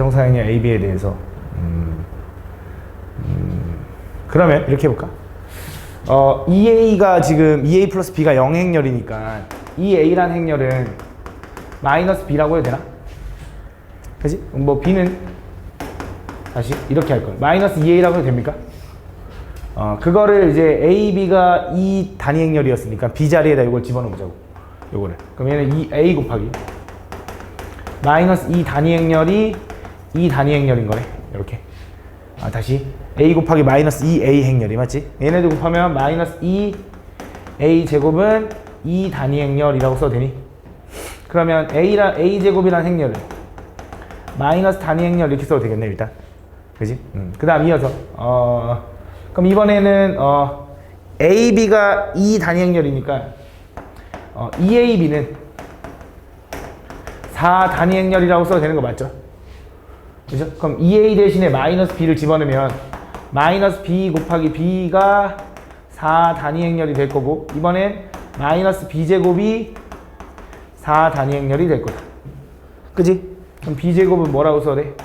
정사각형 AB에 대해서 그러면 이렇게 해볼까? EA가 지금 EA 플러스 B가 0행렬이니까 EA란 행렬은 마이너스 B라고 해도 되나? 그치? 뭐 B는 다시 이렇게 할 거야. 마이너스 EA라고 해도 됩니까? 그거를 이제 A, B가 E 단위 행렬이었으니까 B 자리에다 이걸 집어넣어보자고. 요거를. 그럼 얘는 A 곱하기 마이너스 E 단위 행렬이 E 단위 행렬인 거네. 이렇게. 다시 A 곱하기 마이너스 2A 행렬이 맞지? 얘네들 곱하면 마이너스 2A 제곱은 E 단위 행렬이라고 써도 되니? 그러면 A 제곱이라는 행렬은 마이너스 단위 행렬 이렇게 써도 되겠네 일단. 그지? 그 다음 이어서 그럼 이번에는 AB가 E 단위 행렬이니까 EAB는 4 단위 행렬이라고 써도 되는 거 맞죠? 그죠? 그럼 EA 대신에 마이너스 B를 집어넣으면 마이너스 B 곱하기 B가 4 단위 행렬이 될 거고 이번엔 마이너스 B제곱이 4 단위 행렬이 될 거다. 그지? 그럼 B제곱은 뭐라고 써야 돼?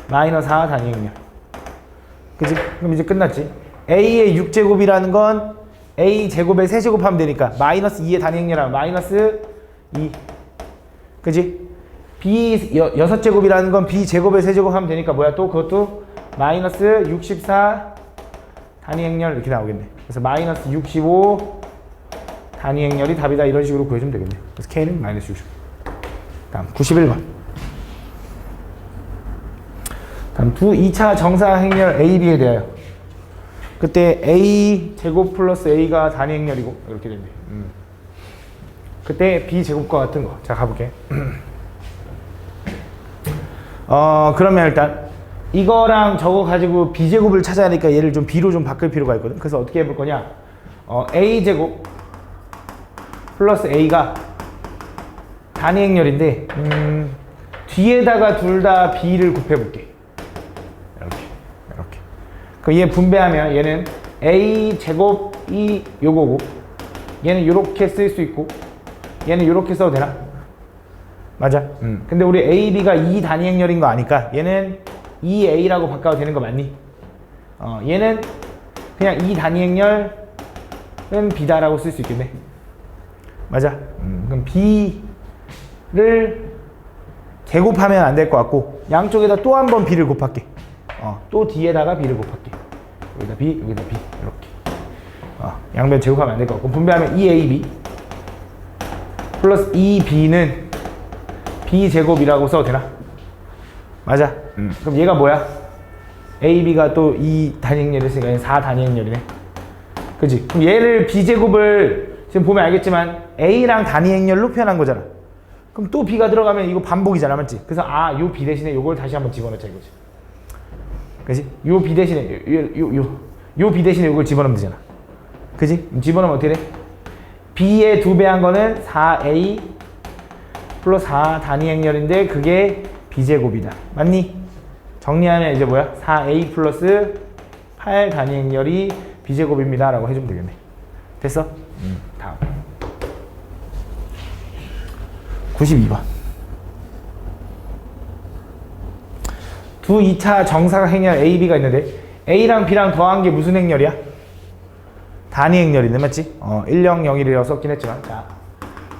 마이너스 4 단위 행렬. 그지? 그럼 이제 끝났지? A의 6제곱이라는 건 A 제곱에 세제곱하면 되니까 마이너스 2의 단위 행렬하면 마이너스 2. 그지? B 6제곱이라는 건 B 제곱에 세제곱하면 되니까 뭐야? 또 그것도 마이너스 64 단위 행렬 이렇게 나오겠네. 그래서 마이너스 65 단위 행렬이 답이다. 이런 식으로 구해주면 되겠네. 그래서 K는 마이너스 65. 다음 91번. 다음 2차 정사 행렬 AB에 대하여 그때 A 제곱 플러스 A가 단위 행렬이고 이렇게 됩니다. 그때 B 제곱과 같은 거. 자 가볼게. 그러면 일단 이거랑 저거 가지고 B제곱을 찾아야 하니까 얘를 좀 B로 좀 바꿀 필요가 있거든. 그래서 어떻게 해볼 거냐? A제곱 플러스 A가 단위 행렬인데 뒤에다가 둘 다 B를 곱해볼게. 이렇게. 그럼 얘 분배하면 얘는 A제곱이 요거고 얘는 요렇게 쓸 수 있고 얘는 요렇게 써도 되나? 맞아. 근데 우리 AB가 2 단위 행렬인 거 아니까 얘는 2A라고 바꿔도 되는 거 맞니? 얘는 그냥 2 단위 행렬은 B다라고 쓸 수 있겠네. 맞아. 그럼 B를 제곱하면 안 될 것 같고 양쪽에다 또 한 번 B를 곱할게. 또 뒤에다가 B를 곱할게. 여기다 B, 여기다 B 이렇게. 양변 제곱하면 안 될 것 같고 분배하면 2AB 플러스 2B는 B제곱이라고 써도 되나? 맞아. 그럼 얘가 뭐야? AB가 또 2 단위 행렬이 있으니까 얘는 4 단위 행렬이네. 그치? 그럼 얘를 B제곱을 지금 보면 알겠지만 A랑 단위 행렬로 표현한 거잖아. 그럼 또 B가 들어가면 이거 반복이잖아. 맞지? 그래서 요 B 대신에 요걸 다시 한번 집어넣자 이거지. 그치? 요 B 대신에 요 B 대신에 요걸 집어넣으면 되잖아. 그치? 집어넣으면 어떻게 돼? B의 2배 한 거는 4A 플러스 4 단위 행렬인데 그게 B제곱이다. 맞니? 정리하면 이제 뭐야? 4A 플러스 8 단위 행렬이 B제곱입니다. 라고 해주면 되겠네. 됐어? 다음. 92번. 2차 정사각 행렬 AB가 있는데 A랑 B랑 더한 게 무슨 행렬이야? 단위 행렬인데 맞지? 1001이라고 썼긴 했지만 자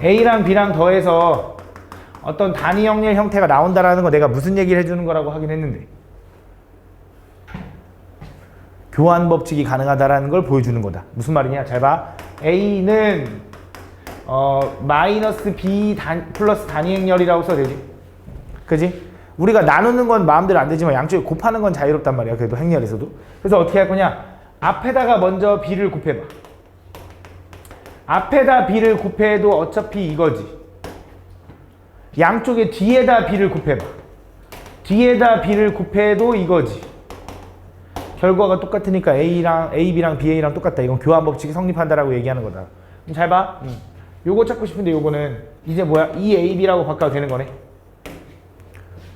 A랑 B랑 더해서 어떤 단위 행렬 형태가 나온다라는 거 내가 무슨 얘기를 해주는 거라고 하긴 했는데 교환 법칙이 가능하다라는 걸 보여주는 거다. 무슨 말이냐? 잘 봐. A는 마이너스 B 플러스 단위 행렬이라고 써도 되지. 그지? 우리가 나누는 건 마음대로 안 되지만 양쪽에 곱하는 건 자유롭단 말이야. 그래도 행렬에서도. 그래서 어떻게 할 거냐? 앞에다가 먼저 B를 곱해봐. 앞에다 B를 곱해도 어차피 이거지. 양쪽에 뒤에다 B를 곱해봐. 뒤에다 B를 곱해도 이거지. 결과가 똑같으니까 AB랑 BA랑 똑같다. 이건 교환 법칙이 성립한다라고 얘기하는 거다. 그럼 잘 봐. 요거 찾고 싶은데 요거는 이제 뭐야? EAB라고 바꿔도 되는 거네.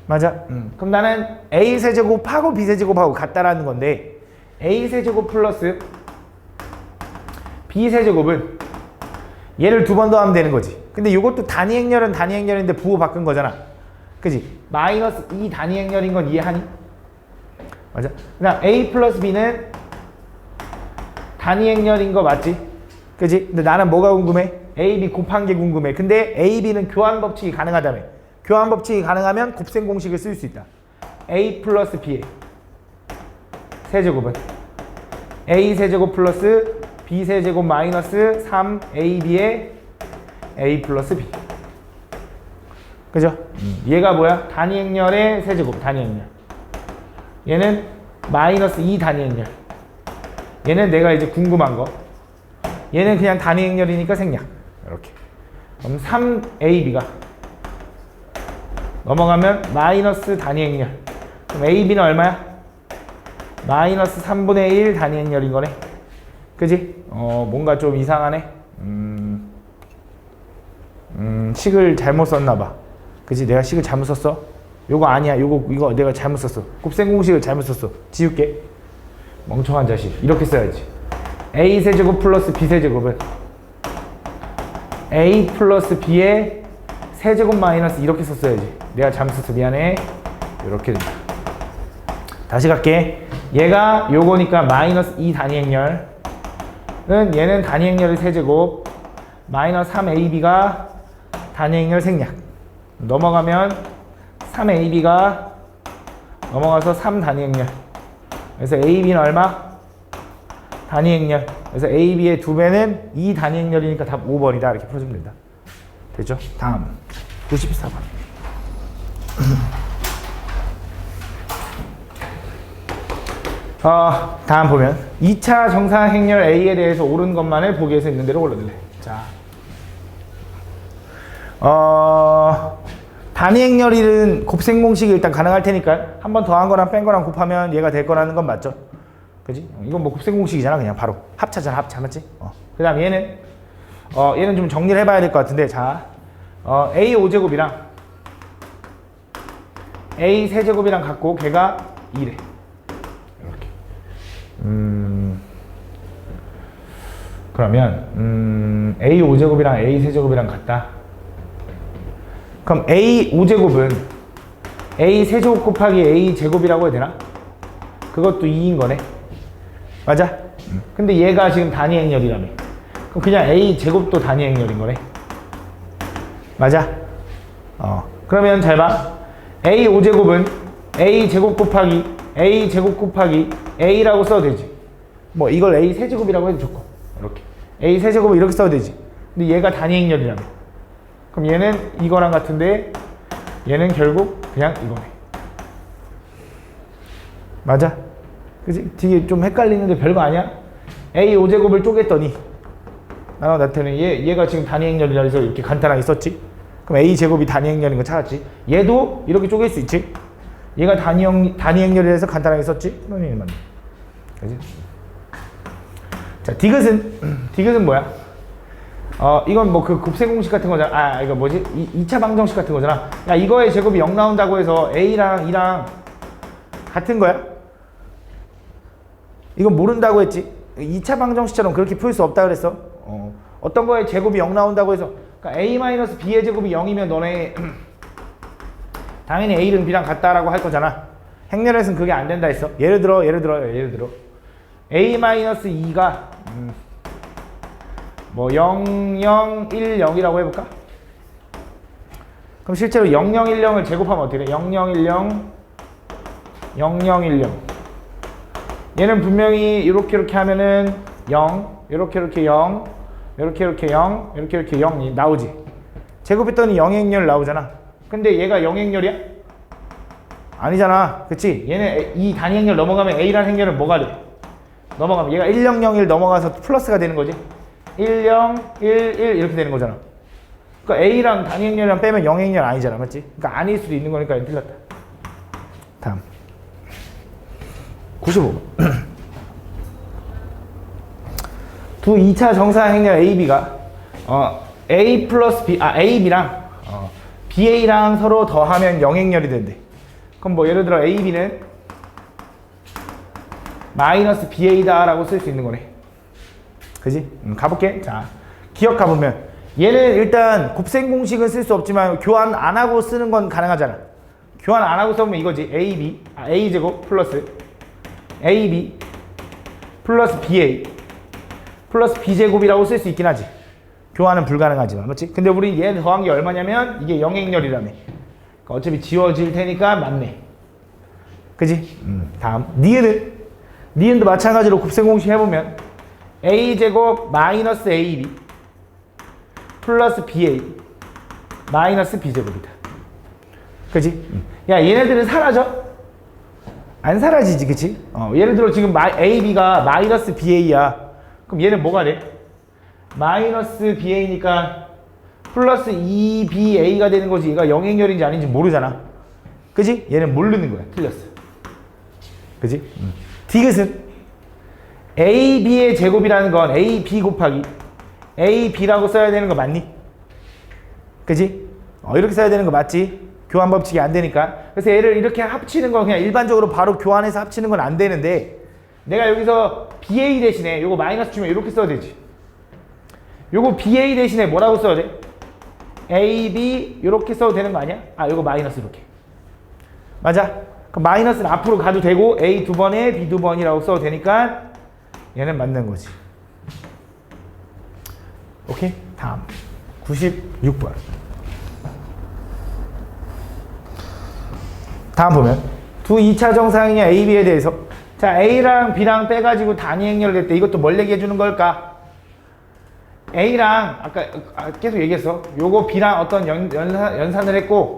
맞아. 그럼 나는 A세제곱하고 B세제곱하고 같다라는 건데 A세제곱 플러스 B세제곱은 얘를 2번 더하면 되는 거지. 근데 이것도 단위 행렬은 단위 행렬인데 부호 바꾼 거잖아. 그지? 마이너스 2 단위 행렬인 건 이해하니? 맞아? 그다음 A 플러스 B는 단위 행렬인 거 맞지? 그지? 근데 나는 뭐가 궁금해? A, B 곱한 게 궁금해. 근데 A, B는 교환 법칙이 가능하다며. 교환 법칙이 가능하면 곱셈 공식을 쓸 수 있다. A 플러스 B의 세제곱은 A 세제곱 플러스 B 세제곱 마이너스 3AB의 A 플러스 B. 그죠? 얘가 뭐야? 단위 행렬의 세제곱, 단위 행렬. 얘는 마이너스 2 단위 행렬. 얘는 내가 이제 궁금한 거. 얘는 그냥 단위 행렬이니까 생략. 이렇게. 그럼 3AB가 넘어가면 마이너스 단위 행렬. 그럼 AB는 얼마야? 마이너스 3분의 1 단위 행렬인 거네. 그지? 뭔가 좀 이상하네. 식을 잘못 썼나 봐. 그지? 내가 식을 잘못 썼어? 요거 아니야. 이거 내가 잘못 썼어. 곱셈 공식을 잘못 썼어. 지울게. 멍청한 자식. 이렇게 써야지. A 세제곱 플러스 B 세제곱은 A 플러스 B의 세제곱 마이너스 이렇게 썼어야지. 내가 잘못 썼어. 미안해. 이렇게 된다. 다시 갈게. 얘가 요거니까 마이너스 2 단위 행렬은 얘는 단위 행렬의 세제곱 마이너스 3AB가 단위 행렬 생략. 넘어가면 3AB가 넘어가서 3 단위 행렬. 그래서 AB는 얼마? 단위 행렬. 그래서 AB의 2배는 2 단위 행렬이니까 답 5번이다. 이렇게 풀어주면 된다. 됐죠? 다음 94번. 다음 보면 2차 정상 행렬 A에 대해서 옳은 것만을 보기에서 있는 대로 골라들래. 자, 단위 행렬이는 곱셈 공식이 일단 가능할 테니까 한 번 더한 거랑 뺀 거랑 곱하면 얘가 될 거라는 건 맞죠? 그지? 이건 뭐 곱셈 공식이잖아. 그냥 바로 합차잖아. 합차 맞지? 그 다음 얘는 얘는 좀 정리를 해봐야 될 것 같은데, 자, A 5제곱이랑 A 세제곱이랑 같고 걔가 2래. 그러면 A 5제곱이랑 A 세제곱이랑 같다. 그럼 A 5제곱은 A 세제곱 곱하기 A 제곱이라고 해야 되나? 그것도 2인 거네. 맞아? 근데 얘가 지금 단위 행렬이라며. 그럼 그냥 A 제곱도 단위 행렬인 거네. 맞아? 그러면 잘 봐. A 5제곱은 A 제곱 곱하기 A 제곱 곱하기 A라고 써도 되지. 뭐 이걸 A 세제곱이라고 해도 좋고. 이렇게. A 세제곱을 이렇게 써도 되지. 근데 얘가 단위 행렬이라며. 그럼 얘는 이거랑 같은데 얘는 결국 그냥 이거네. 맞아? 그치? 되게 좀 헷갈리는데 별거 아니야? A 5제곱을 쪼갰더니 나한테는 얘가 지금 단위 행렬이라 해서 이렇게 간단하게 썼지? 그럼 A 제곱이 단위 행렬인 거 찾았지? 얘도 이렇게 쪼갤 수 있지? 얘가 단위 행렬이라 해서 간단하게 썼지? 그러니 맞네. 그치? 자, 디귿은 뭐야? 이건 뭐 그 곱셈 공식 같은 거잖아. 이거 뭐지? 2차 방정식 같은 거잖아. 야, 이거의 제곱이 0 나온다고 해서 A랑 2랑 같은 거야? 이건 모른다고 했지? 2차 방정식처럼 그렇게 풀 수 없다 그랬어. 어떤 거에 제곱이 0 나온다고 해서, 그러니까 A-B의 제곱이 0이면 너네 당연히 A랑 B랑 같다라고 할 거잖아. 행렬에서는 그게 안 된다 했어. 예를 들어 A-2가 뭐 0, 0, 1, 0이라고 해볼까? 그럼 실제로 0, 0, 1, 0을 제곱하면 어떻게 돼? 0, 0, 1, 0, 0, 0, 1, 0. 얘는 분명히 이렇게 하면은 0, 이렇게 0, 이렇게 0, 이렇게 0이 나오지. 제곱했더니 0행렬 나오잖아. 근데 얘가 0행렬이야? 아니잖아. 그치? 얘는 이 단위 행렬 넘어가면 A라는 행렬은 뭐가 돼? 넘어가면 얘가 1, 0, 0, 1 넘어가서 플러스가 되는 거지. 1, 0, 1, 1 이렇게 되는 거잖아. 그러니까 A랑 단위 행렬이랑 빼면 0행렬 아니잖아. 맞지? 그러니까 아닐 수도 있는 거니까 틀렸다. 다음 95번. 두 2차 정사각 행렬 AB가 A 플러스 B, AB랑 BA랑 서로 더하면 0행렬이 된대. 그럼 뭐 예를 들어 AB는 마이너스 BA다 라고 쓸 수 있는 거네. 그지? 가볼게. 자, 기억 가보면 얘는 일단 곱셈 공식은 쓸 수 없지만 교환 안 하고 쓰는 건 가능하잖아. 교환 안 하고 써보면 이거지. A제곱 플러스 AB 플러스 BA 플러스 B제곱이라고 쓸 수 있긴 하지. 교환은 불가능하지만, 맞지? 근데 우리 얘 더한 게 얼마냐면 이게 영행렬이라며. 그러니까 어차피 지워질 테니까 맞네. 그지? 다음 니은도 마찬가지로 곱셈 공식 해보면 A제곱 마이너스 AB 플러스 BA 마이너스 B제곱이다. 그지? 야, 얘네들은 사라져? 안 사라지지, 그치? 예를 들어 지금 AB가 마이너스 BA야. 그럼 얘는 뭐가 돼? 마이너스 BA니까 플러스 2BA가 되는 거지. 얘가 영행렬인지 아닌지 모르잖아. 그지? 얘는 모르는 거야. 틀렸어. 그지? 디귿은 AB의 제곱이라는 건 AB 곱하기 AB라고 써야 되는 거 맞니? 그지? 이렇게 써야 되는 거 맞지? 교환 법칙이 안 되니까. 그래서 얘를 이렇게 합치는 건 그냥 일반적으로 바로 교환해서 합치는 건 안 되는데, 내가 여기서 BA 대신에 요거 마이너스 주면 이렇게 써야 되지. 요거 BA 대신에 뭐라고 써야 돼? AB 이렇게 써도 되는 거 아니야? 요거 마이너스 이렇게. 맞아? 그럼 마이너스는 앞으로 가도 되고 A 두 번에 B 두 번이라고 써도 되니까 얘는 맞는 거지. 오케이? 다음 96번. 다음 보면 두 2차 정사각형 AB에 대해서, 자, A랑 B랑 빼가지고 단위 행렬을 했대. 이것도 뭘 얘기해 주는 걸까? A랑 아까 계속 얘기했어. 요거 B랑 어떤 연산을 했고,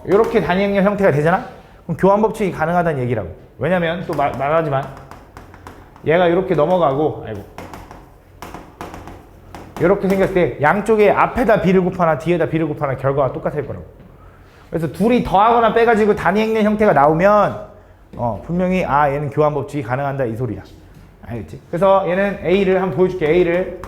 요렇게 단위 행렬 형태가 되잖아? 그럼 교환 법칙이 가능하다는 얘기라고. 왜냐면 또 말하지만 얘가 이렇게 넘어가고, 이렇게 생겼을 때 양쪽에 앞에다 B를 곱하나 뒤에다 B를 곱하나 결과가 똑같을 거라고. 그래서 둘이 더하거나 빼가지고 단위 행렬 형태가 나오면 분명히 얘는 교환 법칙이 가능한다 이 소리야. 알겠지? 그래서 얘는 A를 한번 보여줄게. A를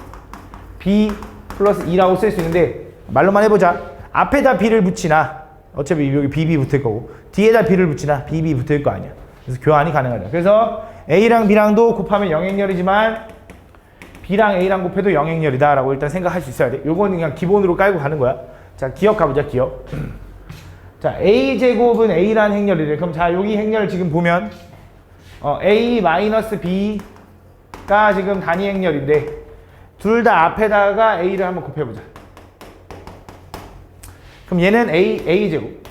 B 플러스 2라고 쓸 수 있는데, 말로만 해보자. 앞에다 B를 붙이나, 어차피 여기 BB 붙을 거고, 뒤에다 B를 붙이나 BB 붙을 거 아니야. 그래서 교환이 가능하다. 그래서 A랑 B랑도 곱하면 영행렬이지만 B랑 A랑 곱해도 영행렬이다 라고 일단 생각할 수 있어야 돼. 요거는 그냥 기본으로 깔고 가는 거야. 자, 기억 가보자. 기억. 자, A제곱은 A라는 행렬이래. 그럼 자, 여기 행렬 지금 보면 A 마이너스 B가 지금 단위 행렬인데, 둘 다 앞에다가 A를 한번 곱해보자. 그럼 얘는 A제곱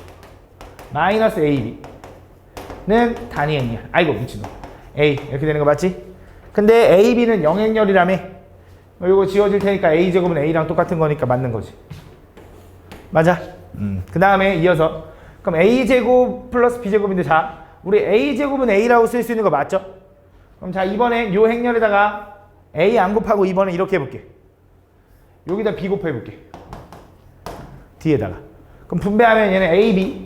마이너스 AB는 단위 행렬. 아이고 미친놈. A 이렇게 되는 거 맞지? 근데 AB는 영행렬이라며. 이거 지워질 테니까 A제곱은 A랑 똑같은 거니까 맞는 거지. 맞아? 그 다음에 이어서, 그럼 A제곱 플러스 B제곱인데, 자, 우리 A제곱은 A라고 쓸 수 있는 거 맞죠? 그럼 자, 이번에 요 행렬에다가 A 안 곱하고 이번에 이렇게 해볼게. 여기다 B 곱해볼게. 뒤에다가. 그럼 분배하면 얘는 AB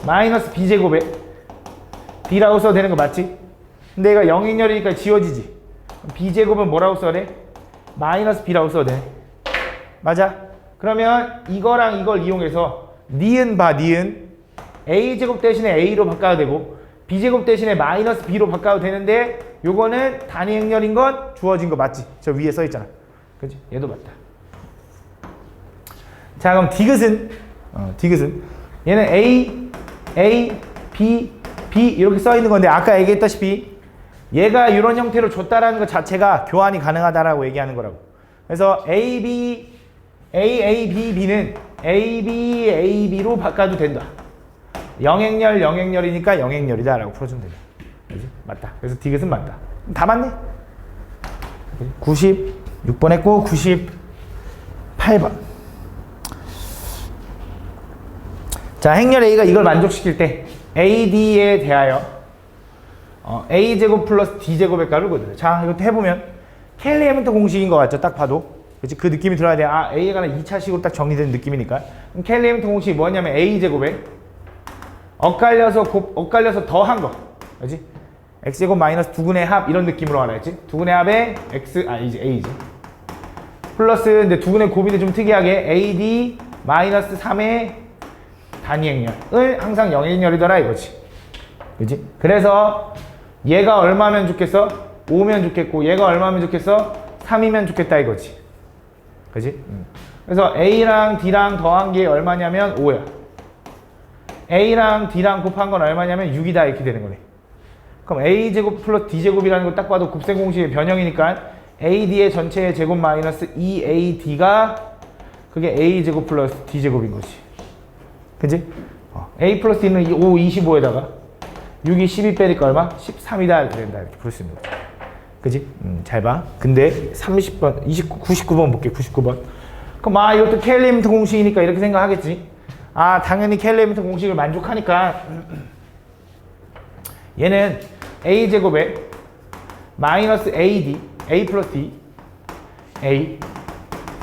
마이너스 B제곱에 B라고 써도 되는 거 맞지? 근데 얘가 영행렬이니까 지워지지. 그럼 B제곱은 뭐라고 써야 돼? 마이너스 B라고 써도 돼. 맞아? 그러면 이거랑 이걸 이용해서 니은 A제곱 대신에 A로 바꿔도 되고 B제곱 대신에 마이너스 B로 바꿔도 되는데, 요거는 단위 행렬인 건 주어진 거 맞지? 저 위에 써 있잖아. 그치? 얘도 맞다. 자, 그럼 디귿은 얘는 A, B 이렇게 써 있는 건데, 아까 얘기했다시피 얘가 이런 형태로 줬다라는 것 자체가 교환이 가능하다라고 얘기하는 거라고. 그래서 B는 AB로 바꿔도 된다. 영행렬이니까 영행렬이다 라고 풀어주면 된다. 그치? 맞다. 그래서 디귿은 맞다. 다 맞네. 96번 했고 98번. 자, 행렬 A가 이걸 만족시킬 때 AD에 대하여 A제곱 플러스 D제곱의 값을 거둬요. 자, 이것도 해보면 켈리 해밀턴 공식인 것 같죠? 딱 봐도. 그치? 그 느낌이 들어야 돼. A에 관한 2차식으로 딱 정리된 느낌이니까. 그럼 켈리 해밀턴 공식이 뭐냐면 A제곱에 엇갈려서 더한 거. 그치? X제곱 마이너스 두근의 합 이런 느낌으로 알아야지. 두근의 합에 이제 A지. 플러스 근데 두근의 곱인데 좀 특이하게 AD 마이너스 3의 단위 행렬을 항상 영행렬이더라 이거지. 그치? 그래서 얘가 얼마면 좋겠어? 5면 좋겠고, 얘가 얼마면 좋겠어? 3이면 좋겠다 이거지. 그치? 그래서 A랑 D랑 더한 게 얼마냐면 5야. A랑 D랑 곱한 건 얼마냐면 6이다 이렇게 되는 거네. 그럼 A제곱 플러스 D제곱이라는 거 딱 봐도 곱셈 공식의 변형이니까 AD의 전체의 제곱 마이너스 2AD가 그게 A제곱 플러스 D제곱인 거지. 그치? A 플러스 D는 5, 25에다가 6이 12 빼니까 얼마? 13이다 이렇게 된다 이렇게 볼 수 있는 거지. 그치? 잘 봐. 근데 30번, 99번 볼게. 99번. 그럼 이것도 켈리미트 공식이니까 이렇게 생각하겠지. 당연히 켈리미트 공식을 만족하니까 얘는 A제곱에 마이너스 AD, A 플러스 D, A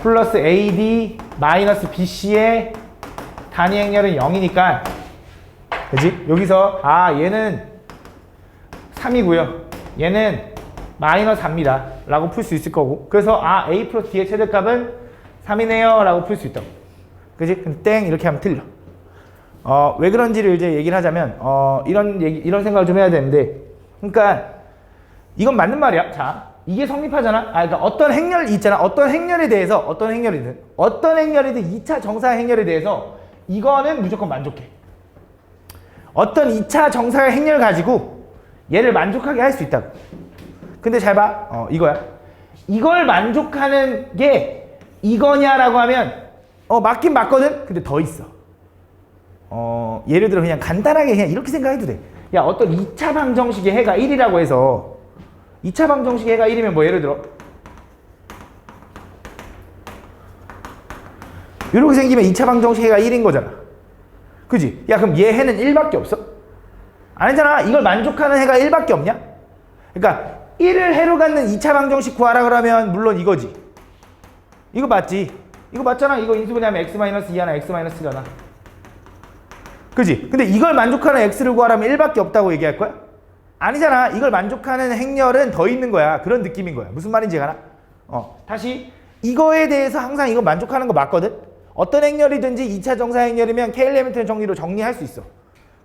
플러스 AD 마이너스 BC의 단위 행렬은 0이니까 그치? 여기서 얘는 3이고요. 얘는 마이너스 4입니다. 라고 풀 수 있을 거고 그래서 A 플러스 D의 최대값은 3이네요. 라고 풀 수 있다고. 그치? 근데 땡 이렇게 하면 틀려. 왜 그런지를 이제 얘기를 하자면 이런 생각을 좀 해야 되는데 그러니까 이건 맞는 말이야. 자, 이게 성립하잖아. 그러니까 어떤 행렬 있잖아. 어떤 행렬이든 2차 정사의 행렬에 대해서 이거는 무조건 만족해. 어떤 2차 정사의 행렬 가지고 얘를 만족하게 할 수 있다고. 근데 잘 봐. 이거야. 이걸 만족하는 게 이거냐라고 하면 맞긴 맞거든. 근데 더 있어. 예를 들어 그냥 간단하게 그냥 이렇게 생각해도 돼. 야, 어떤 2차 방정식의 해가 1이라고 해서 2차 방정식의 해가 1이면 뭐 예를 들어 이렇게 생기면 2차 방정식 해가 1인 거잖아. 그지? 야, 그럼 얘 해는 1밖에 없어? 아니잖아. 이걸 만족하는 해가 1밖에 없냐? 그러니까 1을 해로 갖는 2차 방정식 구하라 그러면 물론 이거지. 이거 맞지? 이거 맞잖아. 이거 인수분해하면 x-2하나 x-1잖아. 그지? 근데 이걸 만족하는 x를 구하라면 1밖에 없다고 얘기할 거야? 아니잖아. 이걸 만족하는 행렬은 더 있는 거야. 그런 느낌인 거야. 무슨 말인지 알아? 다시 이거에 대해서 항상 이거 만족하는 거 맞거든? 어떤 행렬이든지 2차 정사 행렬이면 K-엘리멘트 정리로 정리할 수 있어.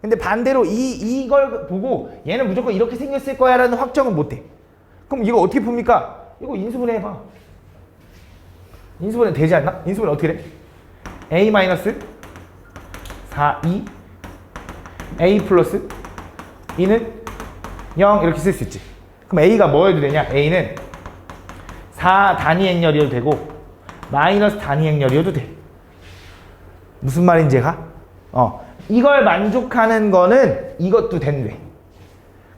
근데 반대로 이걸 보고 얘는 무조건 이렇게 생겼을 거야 라는 확정은 못 해. 그럼 이거 어떻게 풉니까? 이거 인수분해 해봐. 인수분해 되지 않나? 인수분해 어떻게 돼? A 마이너스 4, 2 A 플러스 2는 0 이렇게 쓸 수 있지. 그럼 A가 뭐 해도 되냐? A는 4 단위 행렬이어도 되고 마이너스 단위 행렬이어도 돼. 무슨 말인지 가? 이걸 만족하는 거는 이것도 된대.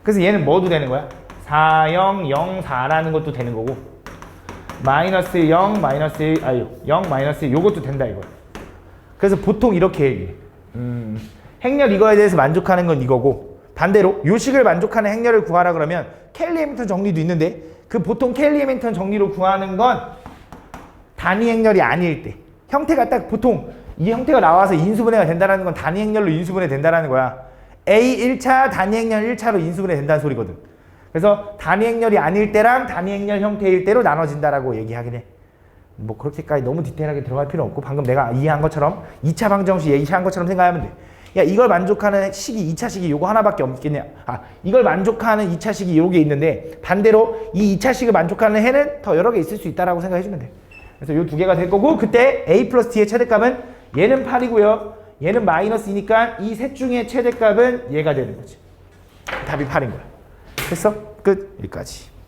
그래서 얘는 뭐도 되는 거야? 4, 0, 0, 4라는 것도 되는 거고 마이너스 0, 마이너스 1, 0, 마이너스 1 요것도 된다 이거야. 그래서 보통 이렇게 얘기해. 행렬 이거에 대해서 만족하는 건 이거고 반대로 요식을 만족하는 행렬을 구하라 그러면 켈리-해밀턴 정리도 있는데 그 보통 켈리-해밀턴 정리로 구하는 건 단위 행렬이 아닐 때 형태가 딱 보통 이 형태가 나와서 인수분해가 된다는 건 단위 행렬로 인수분해 된다는 거야. A 1차 단위 행렬 1차로 인수분해 된다는 소리거든. 그래서 단위 행렬이 아닐 때랑 단위 행렬 형태일 때로 나눠진다라고 얘기하긴 해. 뭐 그렇게까지 너무 디테일하게 들어갈 필요 없고 방금 내가 이해한 것처럼 2차 방정식 얘기한 것처럼 생각하면 돼. 야, 이걸 만족하는 식이 2차 식이 요거 하나밖에 없겠냐. 이걸 만족하는 2차 식이 요게 있는데 반대로 이 2차 식을 만족하는 해는 더 여러 개 있을 수 있다라고 생각해주면 돼. 그래서 요 두 개가 될 거고 그때 A 플러스 D의 최대값은 얘는 8이고요. 얘는 마이너스이니까 이 셋 중에 최대값은 얘가 되는 거지. 답이 8인 거야. 됐어? 끝. 여기까지.